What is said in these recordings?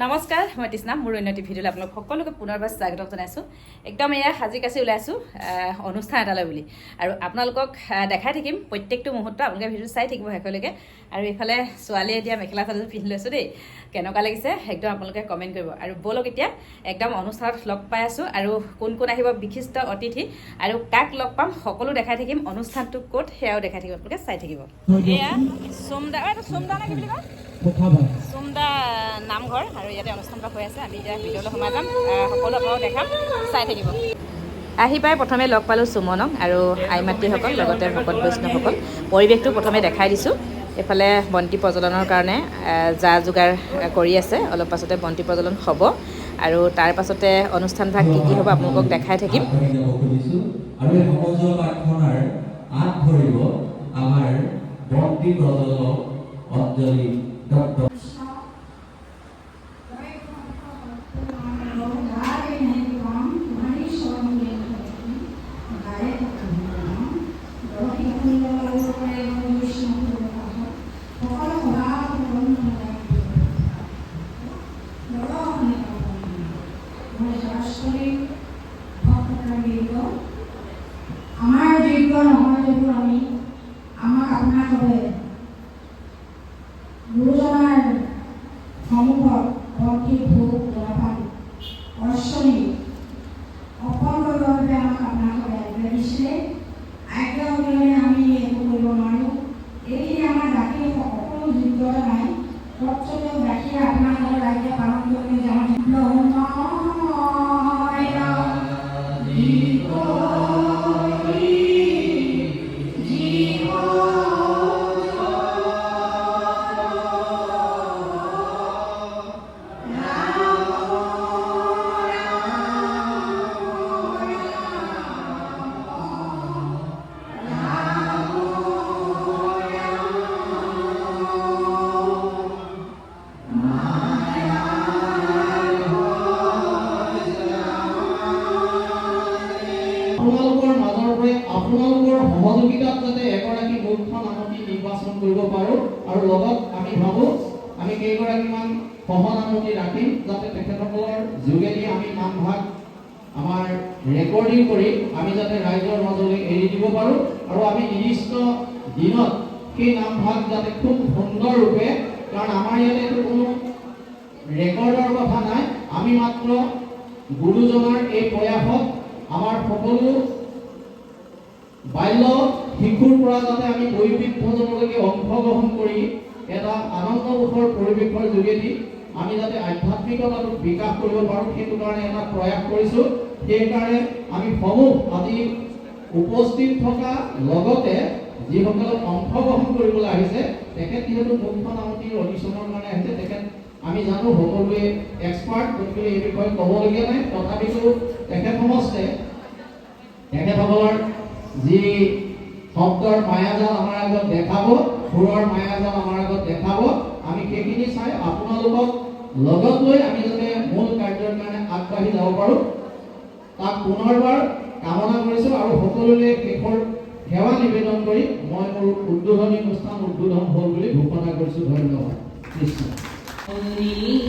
নমস্কাৰ, মই তৃষ্ণা। মোৰ উন্নতি ভিডিঅ'লৈ আপোনালোক সকলোকে পুনৰবাৰ স্বাগতম জনাইছোঁ। একদম এয়া সাজি কাচি ওলাইছোঁ অনুষ্ঠান এটালৈ বুলি, আৰু আপোনালোকক দেখাই থাকিম প্ৰত্যেকটো মুহূৰ্ত। আপোনালোকে ভিডিঅ' চাই থাকিব শেষলৈকে। আৰু এইফালে ছোৱালীয়ে এতিয়া মেখেলা চাদৰ পিন্ধি লৈছোঁ দেই, কেনেকুৱা লাগিছে একদম আপোনালোকে কমেণ্ট কৰিব। আৰু ব'লক এতিয়া একদম অনুষ্ঠানত লগ পাই আছোঁ, আৰু কোন কোন আহিব বিশিষ্ট অতিথি আৰু কাক লগ পাম সকলো দেখাই থাকিম। অনুষ্ঠানটো ক'ত সেয়াও দেখাই থাকিব, আপোনালোকে চাই থাকিব। এয়া চুমদা, এইটো চুমদা নে কি বুলি কয়? চুমদা নামঘৰ, আৰু ইয়াতে অনুষ্ঠানটো হৈ আছে। আমি এতিয়া ভিডিঅ'লৈ সোমাই যাম, সকলো আপোনালোকক দেখাম, চাই থাকিব। আহি পাই প্ৰথমে লগ পালোঁ সুমনক আৰু আই মাতৃসকল, লগতে ভকত বৈষ্ণৱসকল। পৰিৱেশটো প্ৰথমে দেখাই দিছোঁ। এইফালে বন্তি প্ৰজ্বলনৰ কাৰণে যা যোগাৰ কৰি আছে। অলপ পাছতে বন্তি প্ৰজ্বলন হ'ব, আৰু তাৰ পাছতে অনুষ্ঠান ভাগ কি হ'ব আপোনালোকক দেখাই থাকিম। আমাৰ যোগ্য নহয় যদিও আমি আমাক আপোনাৰ বাবে গুৰুজনাৰ সন্মুখত ভক্তি ভোগ জলপান অৰ্চনী অৰ্পণ কৰিবৰ বাবে আমাক আপোনাৰ বাবে আজ্ঞা দিছিলে। আজ্ঞা অবিহনে আমি একো কৰিব নোৱাৰোঁ। এইখিনি আমাৰ জাতিৰ সকলো যোগ্যতা নাই, তৎসত্ত্বেও জাতিয়ে আপোনাৰ লগত আজ্ঞা পালন কৰিবলৈ যাওঁ। আপোনালোকৰ মাজৰ পৰা আপোনালোকৰ সহযোগিতাত যাতে এগৰাকী মুখ্য নামতি নিৰ্বাচন কৰিব পাৰোঁ, আৰু লগত আমি ভাবোঁ আমি কেইগৰাকীমান সহনামতি ৰাখিম, যাতে তেখেতসকলৰ যোগেদি আমি নামভাগ আমাৰ ৰেকৰ্ডিং কৰি আমি যাতে ৰাইজৰ মাজলৈ এৰি দিব পাৰোঁ, আৰু আমি নিৰ্দিষ্ট দিনত সেই নামভাগ যাতে খুব সুন্দৰৰূপে, কাৰণ আমাৰ ইয়াতে কোনো ৰেকৰ্ডৰ কথা নাই, আমি মাত্ৰ গুৰুজনাৰ এই প্ৰয়াসত আমাৰ সকলো বাল্য শিশুৰ পৰা যাতে আমি দৈবিক ভোজনলৈকে অংশগ্ৰহণ কৰি এটা আনন্দমুখৰ পৰিৱেশৰ যোগেদি আমি যাতে আধ্যাত্মিকতাটোক বিকাশ কৰিব পাৰোঁ, সেইটো কাৰণে এটা প্ৰয়াস কৰিছোঁ। সেইকাৰণে আমি সমূহ আজি উপস্থিত থকা লগতে যিসকলক অংশগ্ৰহণ কৰিবলৈ আহিছে, তেখেত যিহেতু মুখ্য নামতিৰ অডিশ্যনৰ কাৰণে আহিছে, তেখেত আমি জানো সকলোৱে এক্সপাৰ্ট, গতিকে এই বিষয়ে ক'বলগীয়া নাই। তথাপিতো তেখেতসকলৰ যি শব্দৰ মায়াজাল আমাৰ আগত দেখাব, সুৰৰ মায়াজাল আমাৰ আগত দেখাব, আমি সেইখিনি চাই আপোনালোকক লগত লৈ আমি যাতে মূল কাৰ্যৰ কাৰণে আগবাঢ়ি যাব পাৰোঁ, তাক পুনৰবাৰ কামনা কৰিছোঁ। আৰু সকলোৰে শেষৰ সেৱা নিবেদন কৰি মই মোৰ উদ্বোধনী অনুষ্ঠান উদ্বোধন হ'ল বুলি ঘোষণা কৰিছোঁ। ধন্যবাদ। নিশ্চয় মহিমা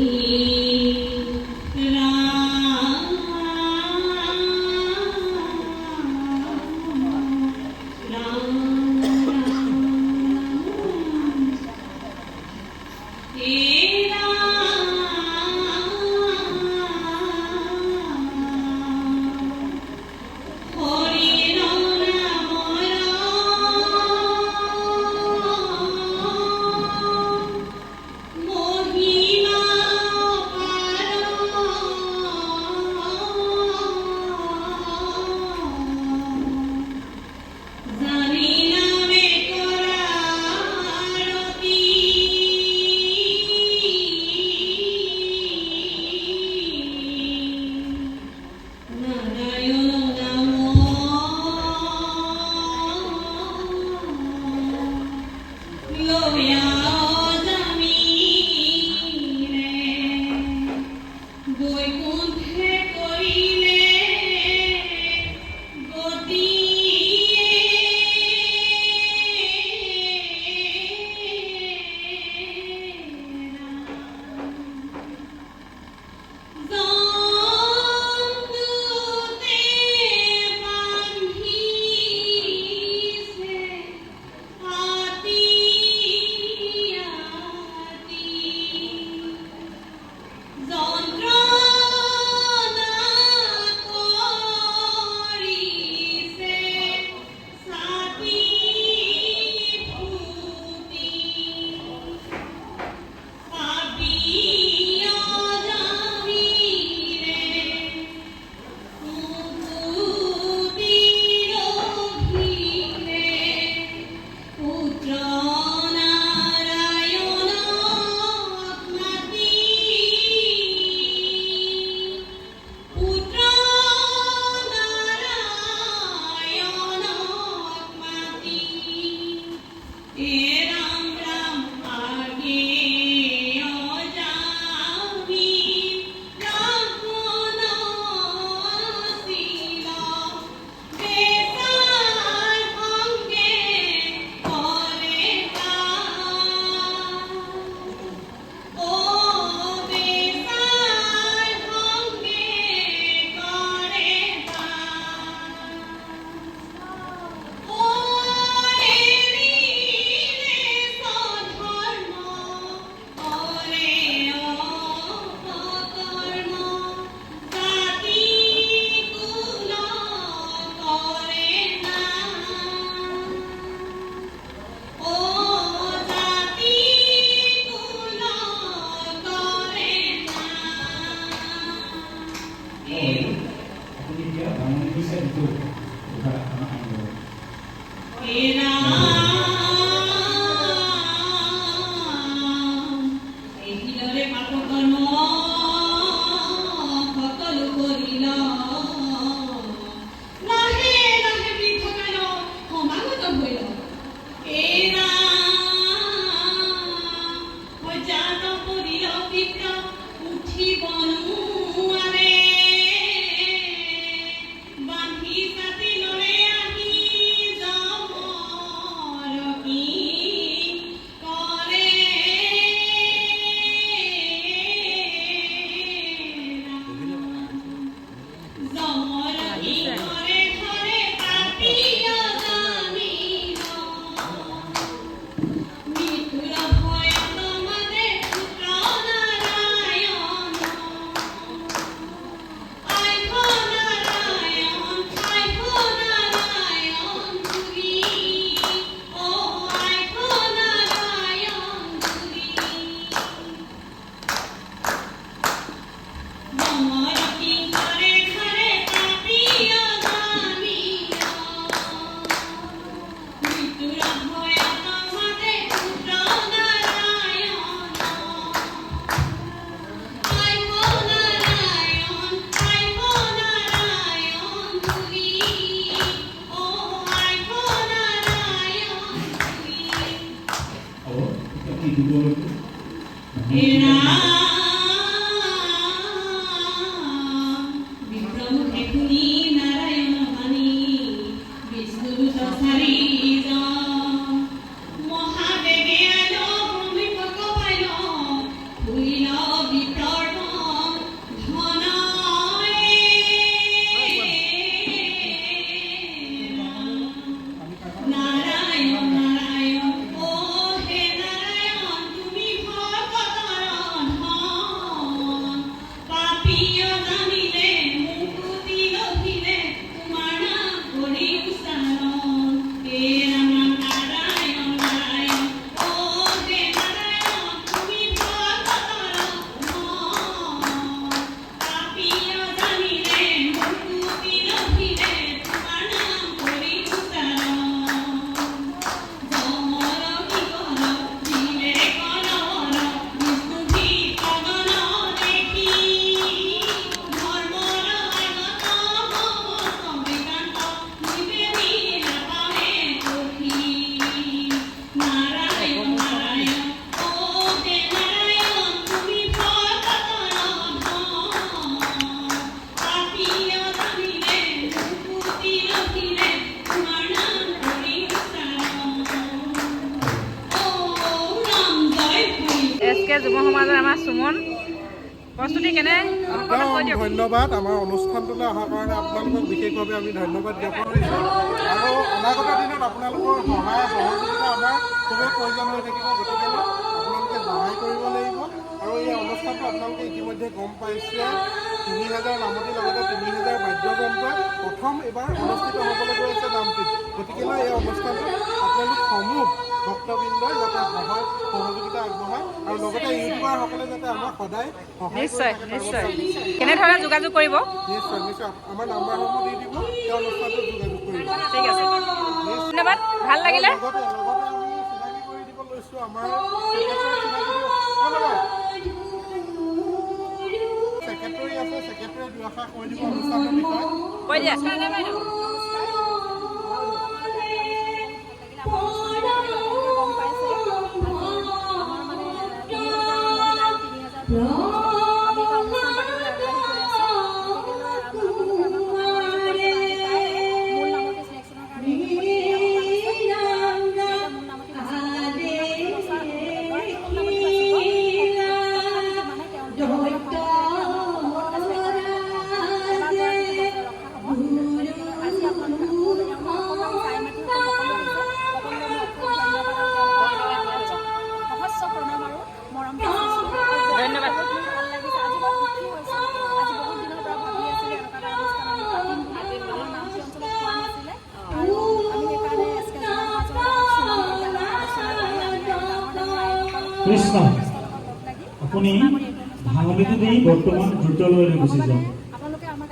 আপুনি এতিয়া বামুণী কৈছে যিটো যুৱ সমাজৰ আমাৰ সুমন প্ৰস্তুতি কেনে ধন্যবাদ আমাৰ অনুষ্ঠানটোলৈ অহাৰ কাৰণে আপোনালোকক বিশেষভাৱে আমি ধন্যবাদ জ্ঞাপন কৰিছোঁ আৰু অনাগত দিনত আপোনালোকৰ সহায় সহযোগিতা আমাৰ খুবেই প্ৰয়োজন হৈ থাকিব গতিকে আপোনালোকে সহায় কৰিব লাগিব আৰু এই অনুষ্ঠানটো আপোনালোকে ইতিমধ্যে গম পাইছে ৩,০০০ নামতিৰ লগতে ৩,০০০ বাদ্যযন্ত্ৰ প্ৰথম এবাৰ অনুষ্ঠিত হ'বলৈ গৈ আছে নামটিত গতিকে এই অনুষ্ঠানটোত আপোনালোক সমূহ ভক্তবৃন্দই যাতে সহায় সহযোগিতা আগবঢ়ায় আৰু লগতে ইউটিউবাৰসকলে যাতে আমাক সদায় নিশ্চয় নিশ্চয় কেনেধৰণে যোগাযোগ কৰিব নিশ্চয় নিশ্চয় আমাৰ নাম্বাৰসমূহ দি দিব সেই অনুষ্ঠানটোত যোগাযোগ কৰিব ঠিক আছে ধন্যবাদ ভাল লাগিলে লগতে আমি চিনাকি কৰি দিব লৈছোঁ আমাৰ ছেক্ৰেটাৰী আছে ছেক্ৰেটাৰীয়ে দুআষাৰ কৈ দিব অনুষ্ঠানটোৰ বিষয়ে কৈ দিয়া কৃষ্ণ আপুনি ভাঙনিটো দি বৰ্তমান দ্ৰুতলৈ গুচি যাওক আপোনালোকে আমাক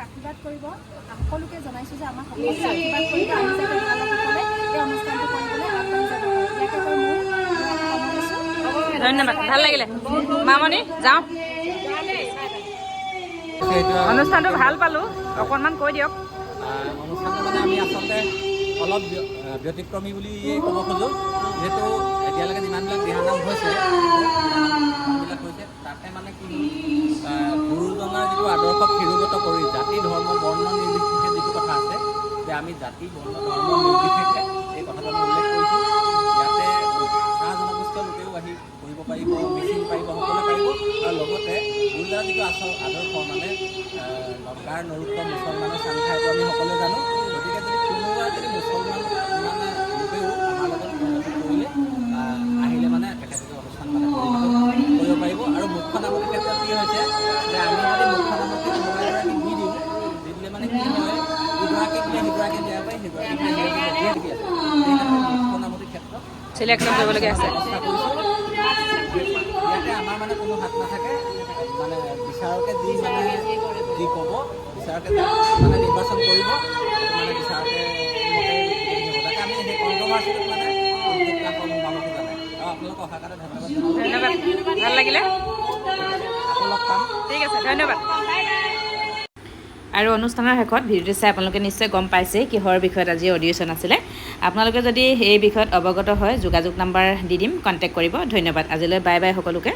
কৰিব সকলোকে জনাইছোঁ যে আমাক সকলোকে আশীৰ্বাদ কৰিব আমি যাতে ভালসকলে এই অনুষ্ঠানটো কৰিবলৈ আগবাঢ়ি যাব পাৰোঁ ইয়াকে কৈ মোৰ সামৰিছোঁ ধন্যবাদ ভাল লাগিলে মামনি যাওঁ অনুষ্ঠানটো ভাল পালোঁ অকণমান কৈ দিয়ক অনুষ্ঠানটো মানে আমি আচলতে অলপ ব্যতিক্ৰমী বুলি ক'ব খোজোঁ যিহেতু এতিয়ালৈকে যিমানবিলাক দিহানাম হৈছে তাতে মানে কি গুৰুজনাৰ যিটো আদৰ্শক শিৰোগত কৰি জাতি ধৰ্ম বৰ্ণ নিৰ্বিশেষে যিটো কথা আছে যে আমি জাতি বৰ্ণ ধৰ্ম নিৰ্বিশেষে এই কথাটো আমি উল্লেখ কৰিছোঁ ইয়াতে চাহ জনগোষ্ঠীয় লোকেও আহি কৰিব পাৰিব মিচিং পাৰিব সকলোৱে পাৰিব আৰু লগতে গুৰুজনাৰ যিটো আদৰ্শ মানে নগাৰ নৰোত্তম মুছলমানৰ সংখ্যাটো আমি সকলোৱে জানো গতিকে যদি কোনোবা যদি মুছলমান মানে লোকেও আমাৰ লগত কৰিলে আহিলে মানে তেখেতে অনুষ্ঠান মানে কৰিব পাৰিব আৰু মুখ্য নামতিৰ ক্ষেত্ৰত কি হৈছে যে আমি যদি মুখ্য নামতি কোনোবা এগৰাকী দি দিওঁ দি দিলে মানে কি হয় ইগৰাকীক দিলে সিগৰাকীক দিয়া পায় সিগৰাকীক দিলে সিগৰাকীক দিয়া মুখ্য নামতিৰ ক্ষেত্ৰত চিলেকশ্যন কৰিবলগীয়া আছে ব্যৱস্থা কৰিছোঁ ইয়াতে আমাৰ মানে কোনো হাত নাথাকে মানে বিচাৰকে যি মানে যি ক'ব বিচাৰকে মানে নিৰ্বাচন কৰিব মানে বিচাৰকে তাকে আমি সেই কণ্ট্ৰভাৰ্চিটোত মানে মানুহটো জানে আৰু আপোনালোকক অহাৰ কাৰণে ধন্যবাদ ধন্যবাদ ভাল লাগিলে আকৌ লগ পাম ঠিক আছে ধন্যবাদ আৰু অনুষ্ঠানৰ শেষত ভিডিঅ'টো চাই আপোনালোকে নিশ্চয় গম পাইছে কিহৰ বিষয়ত আজি অডিঅ'শ্যন আছিলে আপোনালোকে যদি এই বিষয়ত অৱগত হয় যোগাযোগ নাম্বাৰ দি দিম কণ্টেক্ট কৰিব ধন্যবাদ আজিলৈ বাই বাই সকলোকে